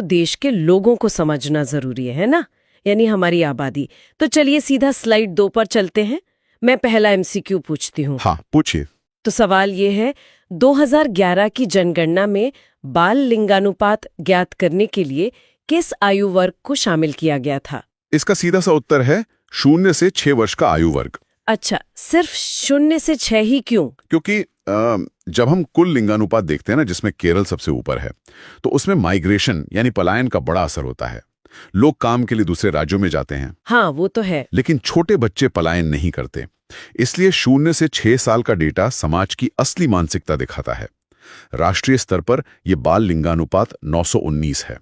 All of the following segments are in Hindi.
देश के लोगों को समझना जरूरी है ना, यानी हमारी आबादी। तो चलिए सीधा स्लाइड 2 पर चलते हैं। मैं पहला एमसीक्यू पूछती हूँ। हाँ, पूछिए। तो सवाल ये है, 2011 की जनगणना में बाल लिंगानुपात ज्ञात करने के लिए किस आयु वर्ग को शामिल किया गया था? इसका सीधा सा उत्तर है 0 से 6 वर्ष का आयु वर्ग। अच्छा, सिर्फ 0 से 6 ही क्यों? क्योंकि जब हम कुल लिंगानुपात देखते हैं ना, जिसमें केरल सबसे ऊपर है, तो उसमें माइग्रेशन यानी पलायन का बड़ा असर होता है। लोग काम के लिए दूसरे राज्यों में जाते हैं। हाँ, वो तो है। लेकिन छोटे बच्चे पलायन नहीं करते। इसलिए 0 से 6 साल का डेटा समाज की असली मानसिकता दिखाता है। राष्ट्रीय स्तर पर यह बाल लिंगानुपात 919 है।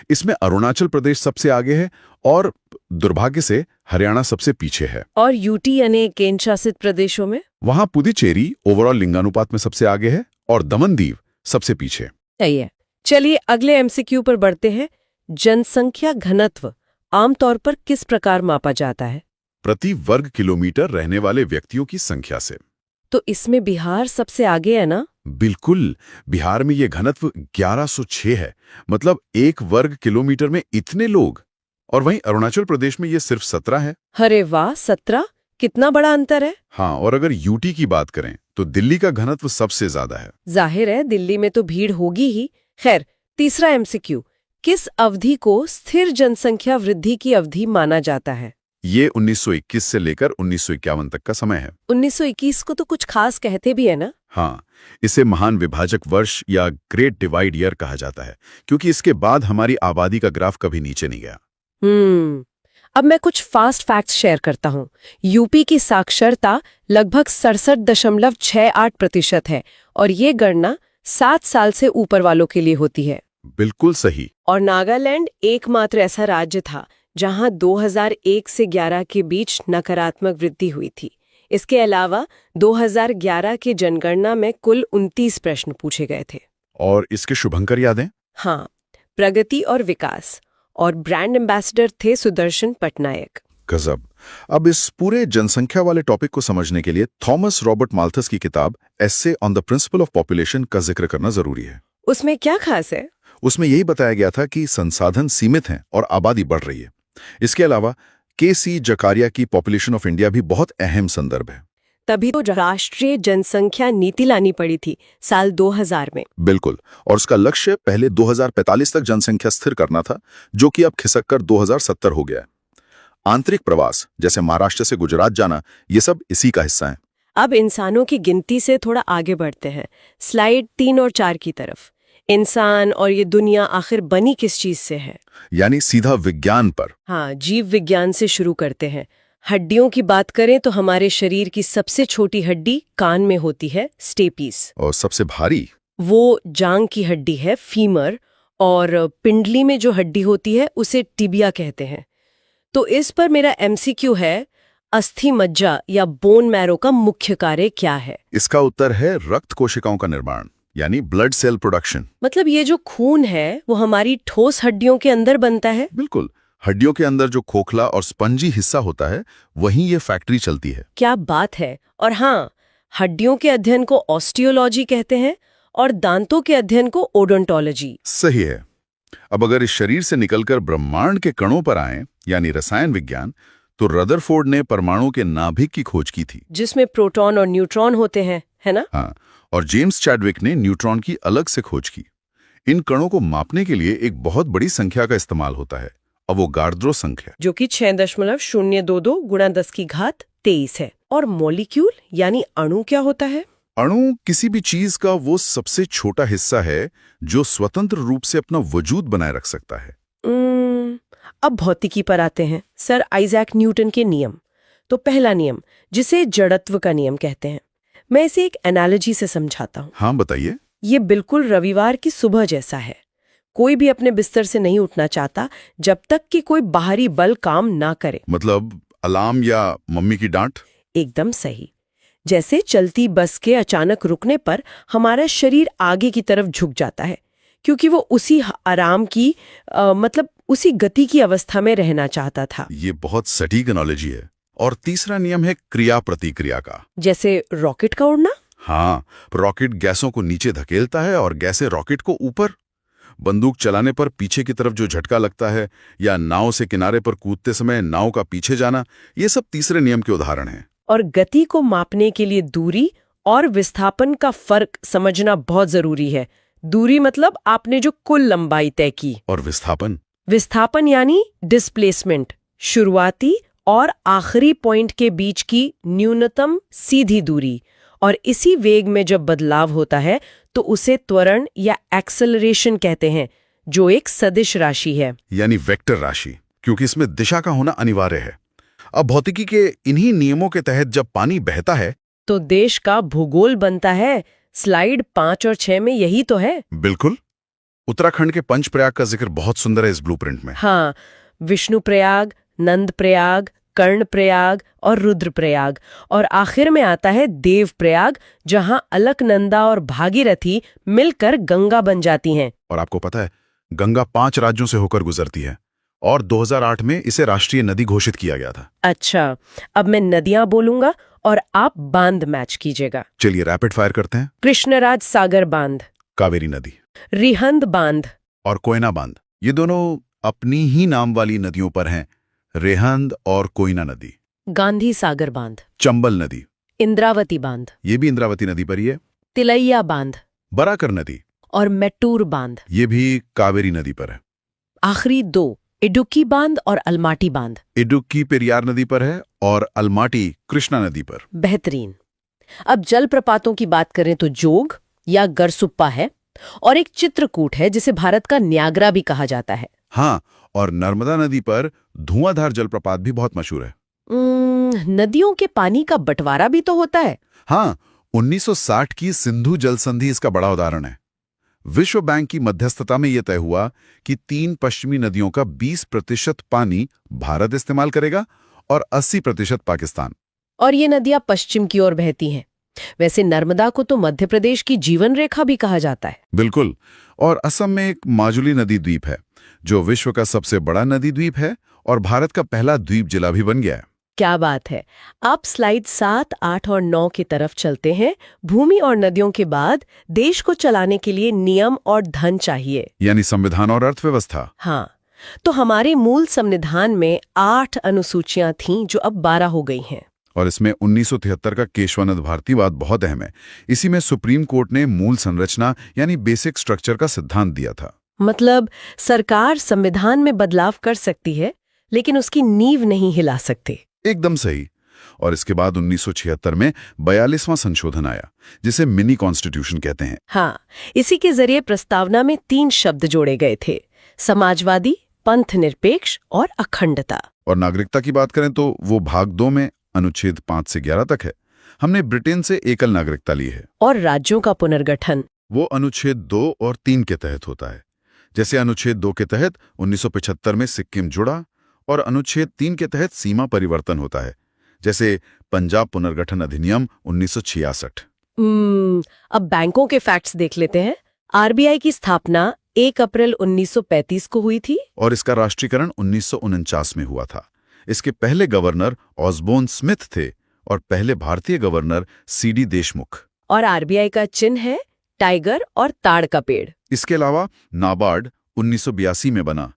इसमें अरुणाचल प्रदेश सबसे आगे है और दुर्भाग्य से हरियाणा सबसे पीछे है। और यूटी यानी केंद्र शासित प्रदेशों में? वहां पुदुचेरी ओवरऑल लिंगानुपात में सबसे आगे है और दमन दीव सबसे पीछे। सही है। चलिए अगले एमसीक्यू पर बढ़ते हैं। जनसंख्या घनत्व आमतौर पर किस प्रकार मापा जाता है? प्रति वर्ग किलोमीटर रहने वाले व्यक्तियों की संख्या से। तो इसमें बिहार सबसे आगे है ना? बिल्कुल। बिहार में ये घनत्व 1106 है, मतलब 1 वर्ग किलोमीटर में इतने लोग। और वहीं अरुणाचल प्रदेश में ये सिर्फ 17 है। अरे वाह, 17! कितना बड़ा अंतर है। हाँ, और अगर यूटी की बात करें तो दिल्ली का घनत्व सबसे ज्यादा है। जाहिर है, दिल्ली में तो भीड़ होगी ही। खैर, तीसरा एमसीक्यू, किस अवधि को स्थिर जनसंख्या वृद्धि की अवधि माना जाता है? ये 1921 से लेकर 1951 तक का समय है। 1921 को तो कुछ खास कहते भी है ना? हाँ, इसे महान विभाजक वर्ष या ग्रेट डिवाइड ईयर कहा जाता है, क्योंकि इसके बाद हमारी आबादी का ग्राफ कभी नीचे नहीं गया। अब मैं कुछ फास्ट फैक्ट्स शेयर करता हूँ। यूपी की साक्षरता लगभग 67.68% है और ये गणना 7 साल से ऊपर वालों के लिए होती है। बिल्कुल सही। और नागालैंड एकमात्र ऐसा राज्य था जहां 2001 से 11 के बीच नकारात्मक वृद्धि हुई थी। इसके अलावा 2011 की जनगणना में कुल 29 प्रश्न पूछे गए थे। और इसके शुभंकर यादें? हाँ, प्रगति और विकास, और ब्रांड एम्बेसडर थे सुदर्शन पटनायक। गजब। अब इस पूरे जनसंख्या वाले टॉपिक को समझने के लिए थॉमस रॉबर्ट माल्थस की किताब essay on the principle of population का जिक्र करना जरूरी है। उसमें क्या खास है? उसमें यही बताया गया था कि संसाधन सीमित हैं और आबादी बढ़ रही है। इसके अलावा के.सी. जकारिया की पॉपुलेशन ऑफ इंडिया भी बहुत अहम संदर्भ है। तभी तो राष्ट्रीय जनसंख्या नीति लानी पड़ी थी साल 2000 में। बिल्कुल। और उसका लक्ष्य पहले 2045 तक जनसंख्या स्थिर करना था, जो कि अब खिसक कर 2070 हो गया है। आंतरिक प्रवास, जैसे महाराष्ट्र से गुजरात जाना, ये सब इसी का हिस्सा है। अब इंसानों की गिनती से थोड़ा आगे बढ़ते हैं, स्लाइड 3 और 4 की तरफ। इंसान और ये दुनिया आखिर बनी किस चीज से है? यानी सीधा विज्ञान पर। हाँ, जीव विज्ञान से शुरू करते हैं। हड्डियों की बात करें तो हमारे शरीर की सबसे छोटी हड्डी कान में होती है, स्टेपीस। और सबसे भारी? वो जांग की हड्डी है, फीमर। और पिंडली में जो हड्डी होती है उसे टिबिया कहते हैं। तो इस पर मेरा एमसीक्यू है, अस्थि मज्जा या बोन मैरो का मुख्य कार्य क्या है? इसका उत्तर है रक्त कोशिकाओं का निर्माण, यानी ब्लड सेल प्रोडक्शन। मतलब ये जो खून है वो हमारी ठोस हड्डियों के अंदर बनता है? बिल्कुल। हड्डियों के अंदर जो खोखला और स्पंजी हिस्सा होता है, वहीं ये फैक्ट्री चलती है। क्या बात है। और हाँ, हड्डियों के अध्ययन को ऑस्टियोलॉजी कहते हैं और दांतों के अध्ययन को ओडोंटोलॉजी। सही है। अब अगर इस शरीर से निकलकर ब्रह्मांड के कणों पर आए, यानी रसायन विज्ञान, तो रदरफोर्ड ने परमाणु के नाभिक की खोज की थी, जिसमें प्रोटॉन और न्यूट्रॉन होते हैं, है ना? हाँ। और जेम्स चैडविक ने न्यूट्रॉन की अलग से खोज की। इन कणों को मापने के लिए एक बहुत बड़ी संख्या का इस्तेमाल होता है, अवोगाड्रो संख्या, जो कि 6.022 गुणा 10 की घात 23 है। और मॉलिक्यूल यानी अणु क्या होता है? अणु किसी भी चीज का वो सबसे छोटा हिस्सा है जो स्वतंत्र रूप से अपना वजूद बनाए रख सकता है। अब भौतिकी पर आते हैं, सर आइजैक न्यूटन के नियम। तो पहला नियम, जिसे जड़त्व का नियम कहते हैं, मैं इसे एक एनालॉजी से समझाता हूँ। हाँ, बताइए। ये बिल्कुल रविवार की सुबह जैसा है। कोई भी अपने बिस्तर से नहीं उठना चाहता जब तक कि कोई बाहरी बल काम ना करे। मतलब अलार्म या मम्मी की डांट? एकदम सही। जैसे चलती बस के अचानक रुकने पर हमारा शरीर आगे की तरफ झुक जाता है, क्योंकि वो उसी आराम की मतलब उसी गति की अवस्था में रहना चाहता था। ये बहुत सटीक एनालॉजी है। और तीसरा नियम है क्रिया प्रतिक्रिया का। जैसे रॉकेट का उड़ना? हाँ, रॉकेट गैसों को नीचे धकेलता है और गैसें रॉकेट को ऊपर। बंदूक चलाने पर पीछे की तरफ जो झटका लगता है, या नाव से किनारे पर कूदते समय नाव का पीछे जाना, ये सब तीसरे नियम के उदाहरण हैं। और गति को मापने के लिए दूरी और विस्थापन का फर्क समझना बहुत जरूरी है। दूरी मतलब आपने जो कुल लंबाई तय की, और विस्थापन? विस्थापन यानी डिस्प्लेसमेंट, शुरुआती और आखिरी पॉइंट के बीच की न्यूनतम सीधी दूरी। और इसी वेग में जब बदलाव होता है तो उसे त्वरण या एक्सेलरेशन कहते हैं, जो एक सदिश राशि है, यानी वेक्टर राशि, क्योंकि इसमें दिशा का होना अनिवार्य है। अब भौतिकी के इन्हीं नियमों के तहत जब पानी बहता है तो देश का भूगोल बनता है। स्लाइड 5 और 6 में यही तो है। बिल्कुल। उत्तराखंड के पंचप्रयाग का जिक्र बहुत सुंदर है इस ब्लूप्रिंट में। हाँ, विष्णुप्रयाग, नंदप्रयाग, कर्णप्रयाग और रुद्रप्रयाग, और आखिर में आता है देवप्रयाग, जहां अलकनंदा और भागीरथी मिलकर गंगा बन जाती हैं। और आपको पता है, गंगा 5 राज्यों से होकर गुजरती है और 2008 में इसे राष्ट्रीय नदी घोषित किया गया था। अच्छा, अब मैं नदियां बोलूंगा और आप बांध मैच कीजिएगा। चलिए रैपिड फायर करते हैं। कृष्णराज सागर बांध, कावेरी नदी, रिहंद बांध और कोयना बांध। ये दोनों अपनी ही नाम वाली नदियों पर हैं, रेहंद और कोयना नदी। गांधी सागर बांध, चंबल नदी, इंद्रावती बांध, ये भी इंद्रावती नदी पर ही है। तिलैया बांध बराकर नदी और मेट्टूर बांध, ये भी कावेरी नदी पर है। आखिरी 2 इडुक्की बांध और अलमाटी बांध। इडुक्की पेरियार नदी पर है और अलमाटी कृष्णा नदी पर। बेहतरीन। अब जलप्रपातों की बात करें तो जोग या गरसुप्पा है, और एक चित्रकूट है जिसे भारत का न्यागरा भी कहा जाता है। हाँ, और नर्मदा नदी पर धुआंधार जलप्रपात भी बहुत मशहूर है। नदियों के पानी का बंटवारा भी तो होता है। हाँ, 1960 की सिंधु जल संधि इसका बड़ा उदाहरण है। विश्व बैंक की मध्यस्थता में यह तय हुआ कि 3 पश्चिमी नदियों का 20% पानी भारत इस्तेमाल करेगा और 80% पाकिस्तान। और ये नदियां पश्चिम की ओर बहती हैं। वैसे नर्मदा को तो मध्य प्रदेश की जीवन रेखा भी कहा जाता है। बिल्कुल। और असम में एक माजुली नदी द्वीप है, जो विश्व का सबसे बड़ा नदी द्वीप है और भारत का पहला द्वीप जिला भी बन गया है। क्या बात है। आप स्लाइड 7, 8 और 9 की तरफ चलते हैं। भूमि और नदियों के बाद देश को चलाने के लिए नियम और धन चाहिए, यानी संविधान और अर्थव्यवस्था। हाँ, तो हमारे मूल संविधान में 8 अनुसूचियां थीं जो अब 12 हो गई हैं। और इसमें 1973 का केशवानंद भारतीवाद बहुत अहम है। इसी में सुप्रीम कोर्ट ने मूल संरचना यानी बेसिक स्ट्रक्चर का सिद्धांत दिया था। मतलब सरकार संविधान में बदलाव कर सकती है, लेकिन उसकी नींव नहीं हिला सकती। एकदम सही। और इसके बाद 1976 में 42वां संशोधन आया, जिसे मिनी कॉन्स्टिट्यूशन कहते हैं। हाँ, इसी के जरिए प्रस्तावना में 3 शब्द जोड़े गए थे: समाजवादी, पंथ निरपेक्ष और अखंडता। और नागरिकता की बात करें तो वो भाग 2 में अनुच्छेद 5 से 11 तक है। हमने ब्रिटेन से एकल नागरिकता ली है। और राज्यों का पुनर्गठन वो अनुच्छेद 2 और 3 के तहत होता है। जैसे अनुच्छेद 2 के तहत 1975 में सिक्किम जुड़ा और अनुच्छेद 3 के तहत सीमा परिवर्तन होता है, जैसे पंजाब पुनर्गठन अधिनियम 1966। अब बैंकों के फैक्ट्स देख लेते हैं। आरबीआई की स्थापना 1 अप्रैल 1935 को हुई थी और इसका राष्ट्रीयकरण 1949 में हुआ था। इसके पहले गवर्नर ऑसबोर्न स्मिथ थे और पहले भारतीय गवर्नर सीडी देशमुख। और आरबीआई का चिन्ह है टाइगर और ताड़ का पेड़। इसके अलावा नाबार्ड 1982 में बना,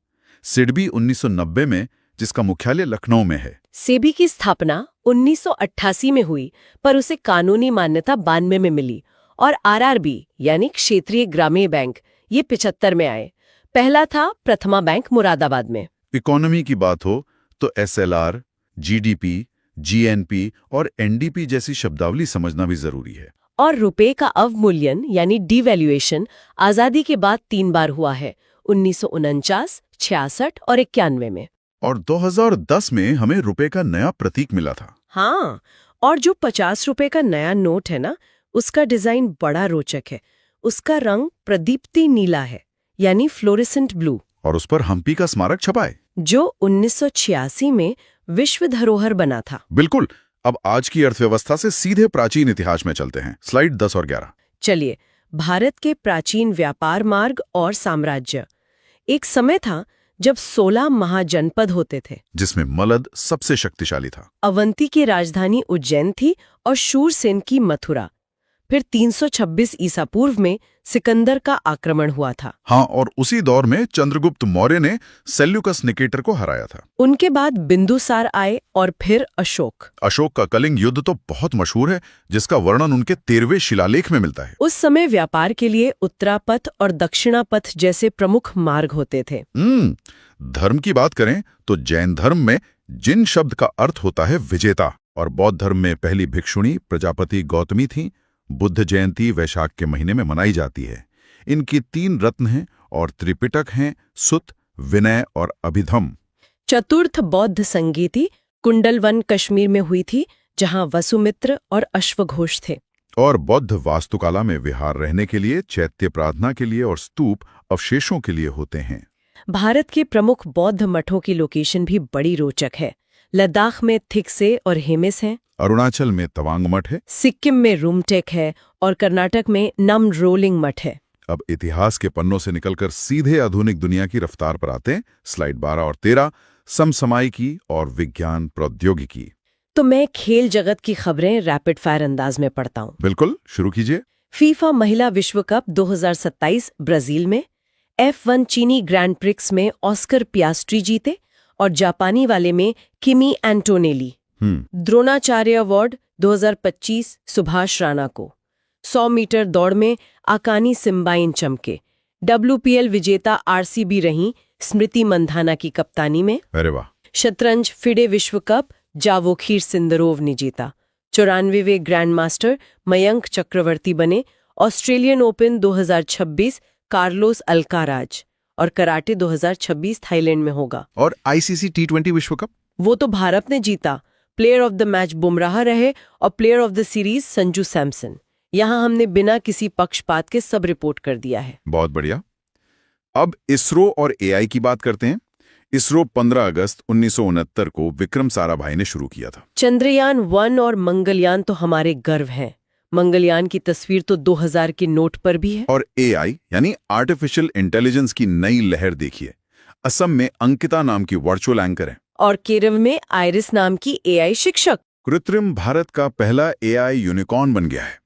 सिडबी 1990 में, जिसका मुख्यालय लखनऊ में है। सेबी की स्थापना 1988 में हुई, पर उसे कानूनी मान्यता 92 में मिली। और आरआरबी यानी क्षेत्रीय ग्रामीण बैंक, ये 75 में आए। पहला था प्रथमा बैंक मुरादाबाद में। इकोनॉमी की बात हो तो एसएलआर, जीडीपी, जीएनपी और एनडीपी जैसी शब्दावली समझना भी जरूरी है। और रुपए का अवमूल्यन यानी डिवैल्यूएशन आजादी के बाद 3 बार हुआ है, 1949, 66 और 91 में। और 2010 में हमें रुपए का नया प्रतीक मिला था। हाँ, और जो 50 रुपए का नया नोट है ना, उसका डिजाइन बड़ा रोचक है। उसका रंग प्रदीप्ति नीला है, यानी फ्लोरेसेंट ब्लू। और उस पर हम्पी का स्मारक छपा है, जो 1986 में विश्व धरोहर बना था। बिल्कुल। अब आज की अर्थव्यवस्था से सीधे प्राचीन इतिहास में चलते हैं। स्लाइड 10 और 11। चलिए, भारत के प्राचीन व्यापार मार्ग और साम्राज्य। एक समय था जब 16 महाजनपद होते थे, जिसमें मलद सबसे शक्तिशाली था। अवंती की राजधानी उज्जैन थी और शूरसेन की मथुरा। फिर 326 ईसा पूर्व में सिकंदर का आक्रमण हुआ था। हाँ, और उसी दौर में चंद्रगुप्त मौर्य ने सेल्यूकस निकेटर को हराया था। उनके बाद बिंदुसार आए और फिर अशोक। अशोक का कलिंग युद्ध तो बहुत मशहूर है, जिसका वर्णन उनके 13वें शिलालेख में मिलता है। उस समय व्यापार के लिए उत्तरापथ और दक्षिणापथ जैसे प्रमुख मार्ग होते थे। धर्म की बात करें तो जैन धर्म में जिन शब्द का अर्थ होता है विजेता, और बौद्ध धर्म में पहली भिक्षुणी प्रजापति गौतमी थी। बुद्ध जयंती वैशाख के महीने में मनाई जाती है। इनकी 3 रत्न हैं और त्रिपिटक हैं सुत, विनय और अभिधम। चतुर्थ बौद्ध संगीति कुंडलवन कश्मीर में हुई थी, जहां वसुमित्र और अश्वघोष थे। और बौद्ध वास्तुकला में विहार रहने के लिए, चैत्य प्रार्थना के लिए और स्तूप अवशेषों के लिए होते हैं। भारत के प्रमुख बौद्ध मठों की लोकेशन भी बड़ी रोचक है। लद्दाख में थिकसे और हेमिस हैं, अरुणाचल में तवांग मठ है, सिक्किम में रूमटेक है और कर्नाटक में नमरोलिंग मठ है। अब इतिहास के पन्नों से निकलकर सीधे आधुनिक दुनिया की रफ्तार पर आते हैं। स्लाइड 12 और 13, समसमायिकी और विज्ञान प्रौद्योगिकी। तो मैं खेल जगत की खबरें रैपिड फायर अंदाज में पढ़ता हूँ। बिल्कुल, शुरू कीजिए। फीफा महिला विश्व कप 2027 ब्राजील में, F1 चीनी ग्रैंड प्रिक्स में ऑस्कर पियास्ट्री जीते और जापानी वाले में Kimi Antonelli. Dronacharya award 2025 Subhash Rana को। 100 मीटर दौड़ में आकानी सिम्बाइन चमके। WPL विजेता RCB रहीं स्मृति मंधाना की कप्तानी में। अरे वाह। शतरंज फिडे विश्व कप जावोखीर सिंदरोव ने जीता। 94वें ग्रैंड मास्टर मयंक चक्रवर्ती बने। Australian open 2026 Carlos Alcaraz. और कराटे 2026 थाईलैंड में होगा। और ICC T20 विश्व कप? वो तो भारत ने जीता। Player of the match Bumrah रहे और player of the series Sanju Samson. यहाँ हमने बिना किसी पक्षपात के सब रिपोर्ट कर दिया है। बहुत बढ़िया। अब इसरो और AI की बात करते हैं। इसरो 15 अगस्त 1969 को विक्रम साराभाई ने शुरू किया था। चंद्रयान 1 और मंगलयान तो हमारे गर्व हैं। मंगलयान की तस्वीर तो 2000 के नोट पर भी है। और AI यानी आर्टिफिशियल इंटेलिजेंस की नई लहर देखिए। असम में अंकिता नाम की वर्चुअल एंकर है और केरल में आइरिस नाम की AI शिक्षक। कृत्रिम भारत का पहला AI यूनिकॉर्न बन गया है।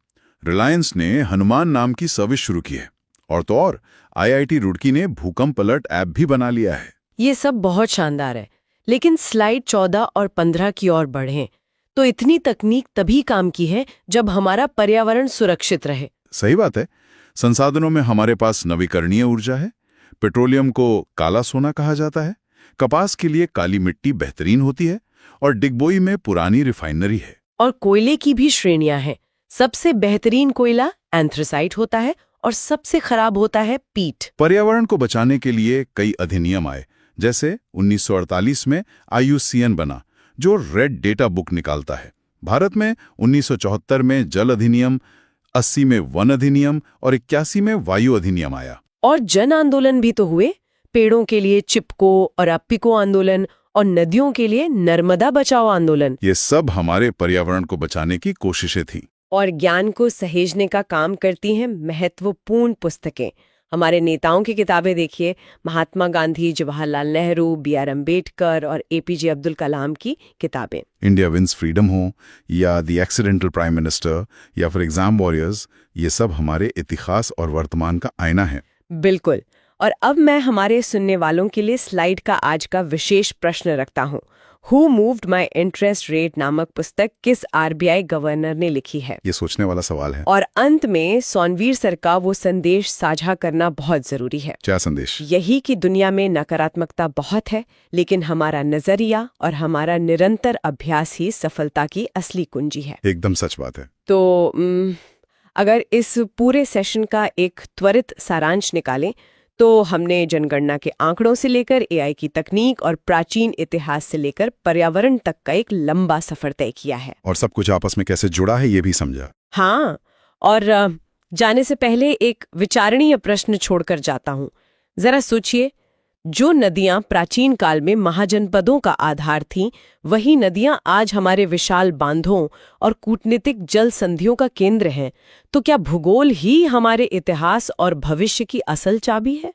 रिलायंस ने हनुमान नाम की सर्विस शुरू की है। और तो और IIT रुड़की ने भूकंप अलर्ट ऐप भी बना लिया है। ये सब बहुत शानदार है, लेकिन स्लाइड 14 और 15 की ओर बढ़ें तो इतनी तकनीक तभी काम की है जब हमारा पर्यावरण सुरक्षित रहे। सही बात है। संसाधनों में हमारे पास नवीकरणीय ऊर्जा है। पेट्रोलियम को काला सोना कहा जाता है। कपास के लिए काली मिट्टी बेहतरीन होती है और डिगबोई में पुरानी रिफाइनरी है। और कोयले की भी श्रेणियां हैं। सबसे बेहतरीन कोयला एंथ्रासाइट होता है और सबसे खराब होता है पीट। पर्यावरण को बचाने के लिए कई अधिनियम आए, जैसे 1948 में IUCN बना, जो रेड डेटा बुक निकालता है। भारत में 1974 में जल अधिनियम, 80 में वन अधिनियम और 81 में वायु अधिनियम आया। और जन आंदोलन भी तो हुए। पेड़ों के लिए चिपको और अप्पिको आंदोलन और नदियों के लिए नर्मदा बचाओ आंदोलन। ये सब हमारे पर्यावरण को बचाने की कोशिशें थीं। और ज्ञान को सहेजने का काम करती हैं महत्वपूर्ण पुस्तकें। हमारे नेताओं की किताबें देखिए, महात्मा गांधी, जवाहरलाल नेहरू, BR अम्बेडकर और APJ अब्दुल कलाम की किताबें। इंडिया विंस फ्रीडम हो या द एक्सीडेंटल प्राइम मिनिस्टर या फिर एग्जाम वॉरियर्स, ये सब हमारे इतिहास और वर्तमान का आईना है। बिल्कुल। और अब मैं हमारे सुनने वालों के लिए स्लाइड का आज का विशेष प्रश्न रखता हूँ। Who moved my interest rate नामक पुस्तक किस RBI गवर्नर ने लिखी है? ये सोचने वाला सवाल है। और अंत में सोनवीर सर का वो संदेश साझा करना बहुत जरूरी है। क्या संदेश? यही कि दुनिया में नकारात्मकता बहुत है, लेकिन हमारा नजरिया और हमारा निरंतर अभ्यास ही सफलता की असली कुंजी है। एकदम सच बात है। तो अगर इस पूरे सेशन का एक त्वरित सारांश निकालें तो हमने जनगणना के आंकड़ों से लेकर AI की तकनीक और प्राचीन इतिहास से लेकर पर्यावरण तक का एक लंबा सफर तय किया है। और सब कुछ आपस में कैसे जुड़ा है ये भी समझा। हाँ, और जाने से पहले एक विचारणीय प्रश्न छोड़कर जाता हूँ। जरा सोचिए, जो नदियां प्राचीन काल में महाजनपदों का आधार थीं, वही नदियां आज हमारे विशाल बांधों और कूटनीतिक जल संधियों का केंद्र हैं। तो क्या भूगोल ही हमारे इतिहास और भविष्य की असल चाबी है?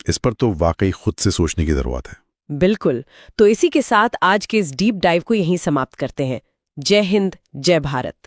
इस पर तो वाकई खुद से सोचने की जरूरत है। बिल्कुल। तो इसी के साथ आज के इस डीप डाइव को यहीं समाप्त करते हैं। जय हिंद, जय भारत।